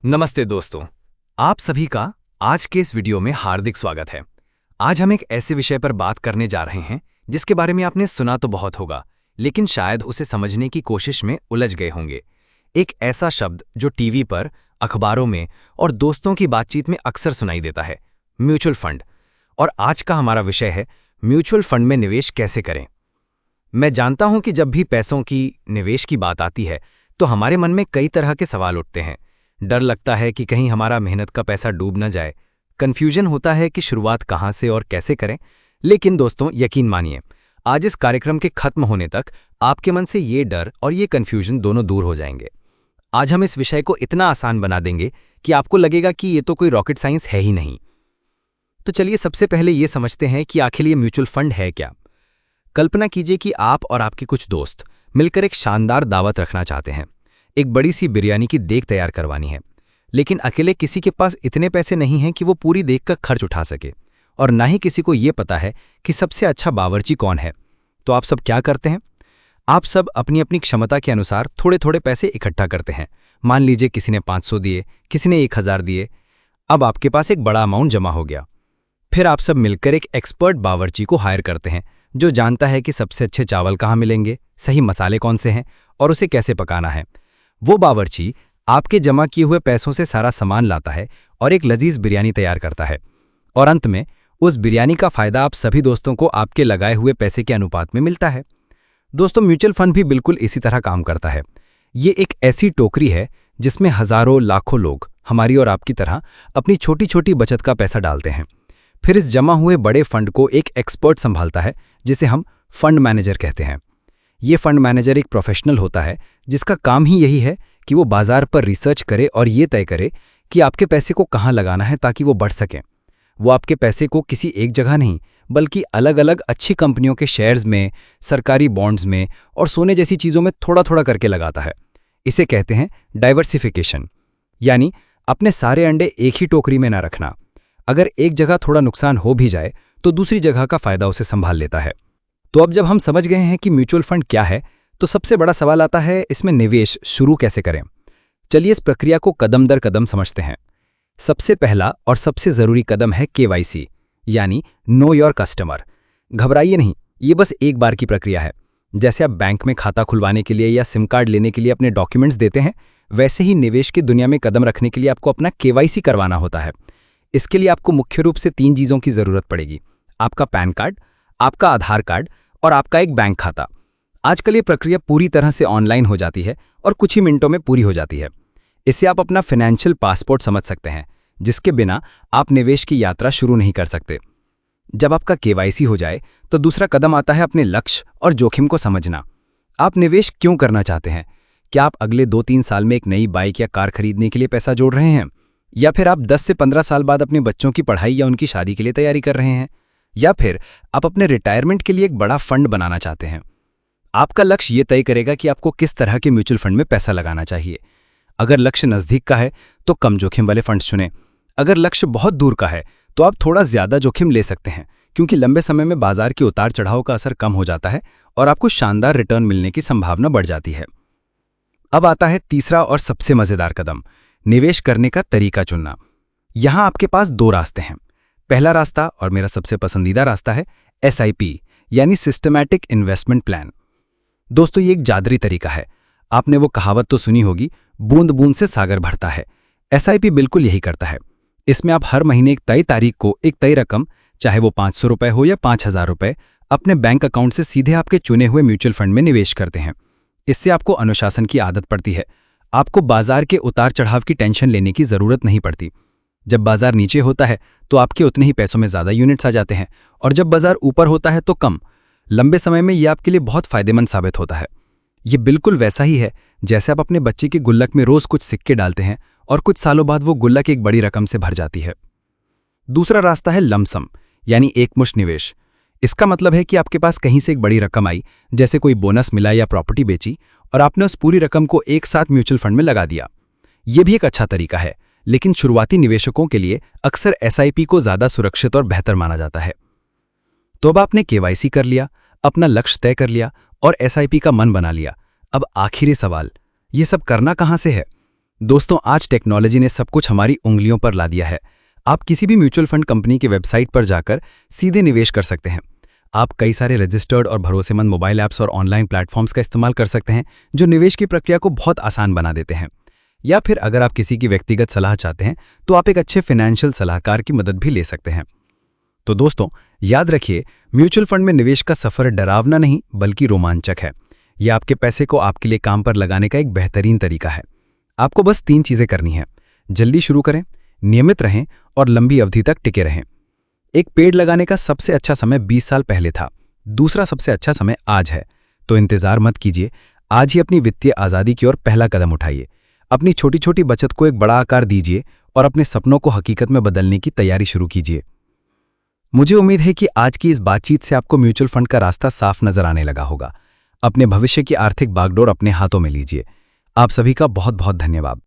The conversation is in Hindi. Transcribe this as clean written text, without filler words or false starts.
नमस्ते दोस्तों, आप सभी का आज के इस वीडियो में हार्दिक स्वागत है। आज हम एक ऐसे विषय पर बात करने जा रहे हैं जिसके बारे में आपने सुना तो बहुत होगा, लेकिन शायद उसे समझने की कोशिश में उलझ गए होंगे। एक ऐसा शब्द जो टीवी पर, अखबारों में और दोस्तों की बातचीत में अक्सर सुनाई देता है, म्यूचुअल फंड। और आज का हमारा विषय है म्यूचुअल फंड में निवेश कैसे करें। मैं जानता हूं कि जब भी पैसों की, निवेश की बात आती है तो हमारे मन में कई तरह के सवाल उठते हैं। डर लगता है कि कहीं हमारा मेहनत का पैसा डूब न जाए। कन्फ्यूजन होता है कि शुरुआत कहां से और कैसे करें। लेकिन दोस्तों, यकीन मानिए, आज इस कार्यक्रम के खत्म होने तक आपके मन से ये डर और ये कन्फ्यूजन दोनों दूर हो जाएंगे। आज हम इस विषय को इतना आसान बना देंगे कि आपको लगेगा कि ये तो कोई रॉकेट साइंस है ही नहीं। तो चलिए सबसे पहले ये समझते हैं कि आखिर ये म्यूचुअल फंड है क्या। कल्पना कीजिए कि आप और आपके कुछ दोस्त मिलकर एक शानदार दावत रखना चाहते हैं। एक बड़ी सी बिरयानी की देग तैयार करवानी है, लेकिन अकेले किसी के पास इतने पैसे नहीं हैं कि वो पूरी देग का खर्च उठा सके, और ना ही किसी को ये पता है कि सबसे अच्छा बावर्ची कौन है। तो आप सब क्या करते हैं? आप सब अपनी अपनी क्षमता के अनुसार थोड़े थोड़े पैसे इकट्ठा करते हैं। मान लीजिए किसी ने 500 दिए, किसी ने 1000 दिए। अब आपके पास एक बड़ा अमाउंट जमा हो गया। फिर आप सब मिलकर एक एक्सपर्ट बावर्ची को हायर करते हैं, जो जानता है कि सबसे अच्छे चावल कहाँ मिलेंगे, सही मसाले कौन से हैं और उसे कैसे पकाना है। वो बावर्ची आपके जमा किए हुए पैसों से सारा सामान लाता है और एक लजीज बिरयानी तैयार करता है। और अंत में उस बिरयानी का फायदा आप सभी दोस्तों को आपके लगाए हुए पैसे के अनुपात में मिलता है। दोस्तों, म्यूचुअल फंड भी बिल्कुल इसी तरह काम करता है। ये एक ऐसी टोकरी है जिसमें हजारों लाखों लोग हमारी और आपकी तरह अपनी छोटी छोटी बचत का पैसा डालते हैं। फिर इस जमा हुए बड़े फंड को एक एक्सपर्ट संभालता है, जिसे हम फंड मैनेजर कहते हैं। ये फंड मैनेजर एक प्रोफेशनल होता है जिसका काम ही यही है कि वो बाजार पर रिसर्च करे और ये तय करे कि आपके पैसे को कहाँ लगाना है ताकि वो बढ़ सकें। वो आपके पैसे को किसी एक जगह नहीं, बल्कि अलग अलग अच्छी कंपनियों के शेयर्स में, सरकारी बॉन्ड्स में और सोने जैसी चीज़ों में थोड़ा थोड़ा करके लगाता है। इसे कहते हैं डाइवर्सिफिकेशन, यानी अपने सारे अंडे एक ही टोकरी में ना रखना। अगर एक जगह थोड़ा नुकसान हो भी जाए तो दूसरी जगह का फायदा उसे संभाल लेता है। तो अब जब हम समझ गए हैं कि म्यूचुअल फंड क्या है, तो सबसे बड़ा सवाल आता है, इसमें निवेश शुरू कैसे करें। चलिए इस प्रक्रिया को कदम दर कदम समझते हैं। सबसे पहला और सबसे जरूरी कदम है केवाईसी, यानी नो योर कस्टमर। घबराइए नहीं, ये बस एक बार की प्रक्रिया है। जैसे आप बैंक में खाता खुलवाने के लिए या सिम कार्ड लेने के लिए अपने डॉक्यूमेंट्स देते हैं, वैसे ही निवेश की दुनिया में कदम रखने के लिए आपको अपना केवाईसी करवाना होता है। इसके लिए आपको मुख्य रूप से 3 चीज़ों की जरूरत पड़ेगी: आपका पैन कार्ड, आपका आधार कार्ड और आपका एक बैंक खाता। आजकल ये प्रक्रिया पूरी तरह से ऑनलाइन हो जाती है और कुछ ही मिनटों में पूरी हो जाती है। इसे आप अपना फाइनेंशियल पासपोर्ट समझ सकते हैं, जिसके बिना आप निवेश की यात्रा शुरू नहीं कर सकते। जब आपका केवाईसी हो जाए तो दूसरा कदम आता है अपने लक्ष्य और जोखिम को समझना। आप निवेश क्यों करना चाहते हैं? क्या आप अगले 2-3 साल में एक नई बाइक या कार खरीदने के लिए पैसा जोड़ रहे हैं? या फिर आप 10 से 15 साल बाद अपने बच्चों की पढ़ाई या उनकी शादी के लिए तैयारी कर रहे हैं? या फिर आप अपने रिटायरमेंट के लिए एक बड़ा फंड बनाना चाहते हैं? आपका लक्ष्य ये तय करेगा कि आपको किस तरह के म्यूचुअल फंड में पैसा लगाना चाहिए। अगर लक्ष्य नज़दीक का है तो कम जोखिम वाले फंड्स चुनें। अगर लक्ष्य बहुत दूर का है तो आप थोड़ा ज़्यादा जोखिम ले सकते हैं, क्योंकि लंबे समय में बाजार के उतार चढ़ाव का असर कम हो जाता है और आपको शानदार रिटर्न मिलने की संभावना बढ़ जाती है। अब आता है तीसरा और सबसे मज़ेदार कदम, निवेश करने का तरीका चुनना। यहाँ आपके पास 2 रास्ते हैं। पहला रास्ता और मेरा सबसे पसंदीदा रास्ता है SIP, यानी सिस्टमैटिक इन्वेस्टमेंट प्लान। दोस्तों, ये एक जादरी तरीका है। आपने वो कहावत तो सुनी होगी, बूंद बूंद से सागर भरता है। SIP बिल्कुल यही करता है। इसमें आप हर महीने एक तय तारीख को एक तय रकम, चाहे वो 500 रुपए हो या 5000 रुपए, अपने बैंक अकाउंट से सीधे आपके चुने हुए म्यूचुअल फंड में निवेश करते हैं। इससे आपको अनुशासन की आदत पड़ती है। आपको बाजार के उतार चढ़ाव की टेंशन लेने की जरूरत नहीं पड़ती। जब बाजार नीचे होता है तो आपके उतने ही पैसों में ज़्यादा यूनिट्स आ जाते हैं, और जब बाजार ऊपर होता है तो कम। लंबे समय में ये आपके लिए बहुत फायदेमंद साबित होता है। ये बिल्कुल वैसा ही है जैसे आप अपने बच्चे के गुल्लक में रोज कुछ सिक्के डालते हैं और कुछ सालों बाद वो गुल्लक एक बड़ी रकम से भर जाती है। दूसरा रास्ता है लमसम, यानी एकमुश्त निवेश। इसका मतलब है कि आपके पास कहीं से एक बड़ी रकम आई, जैसे कोई बोनस मिला या प्रॉपर्टी बेची, और आपने उस पूरी रकम को एक साथ म्यूचुअल फंड में लगा दिया। ये भी एक अच्छा तरीका है, लेकिन शुरुआती निवेशकों के लिए अक्सर SIP को ज़्यादा सुरक्षित और बेहतर माना जाता है। तो अब आपने KYC कर लिया, अपना लक्ष्य तय कर लिया और SIP का मन बना लिया। अब आखिरी सवाल, ये सब करना कहाँ से है? दोस्तों, आज टेक्नोलॉजी ने सब कुछ हमारी उंगलियों पर ला दिया है। आप किसी भी म्यूचुअल फंड कंपनी की वेबसाइट पर जाकर सीधे निवेश कर सकते हैं। आप कई सारे रजिस्टर्ड और भरोसेमंद मोबाइल ऐप्स और ऑनलाइन प्लेटफॉर्म्स का इस्तेमाल कर सकते हैं, जो निवेश की प्रक्रिया को बहुत आसान बना देते हैं। या फिर अगर आप किसी की व्यक्तिगत सलाह चाहते हैं, तो आप एक अच्छे फाइनेंशियल सलाहकार की मदद भी ले सकते हैं। तो दोस्तों, याद रखिए, म्यूचुअल फंड में निवेश का सफर डरावना नहीं बल्कि रोमांचक है। यह आपके पैसे को आपके लिए काम पर लगाने का एक बेहतरीन तरीका है। आपको बस 3 चीजें करनी है। जल्दी शुरू करें, नियमित रहें और लंबी अवधि तक टिके रहें। एक पेड़ लगाने का सबसे अच्छा समय 20 साल पहले था, दूसरा सबसे अच्छा समय आज है। तो इंतजार मत कीजिए, आज ही अपनी वित्तीय आजादी की ओर पहला कदम उठाइए। अपनी छोटी छोटी बचत को एक बड़ा आकार दीजिए और अपने सपनों को हकीकत में बदलने की तैयारी शुरू कीजिए। मुझे उम्मीद है कि आज की इस बातचीत से आपको म्यूचुअल फंड का रास्ता साफ नजर आने लगा होगा। अपने भविष्य की आर्थिक बागडोर अपने हाथों में लीजिए। आप सभी का बहुत बहुत धन्यवाद।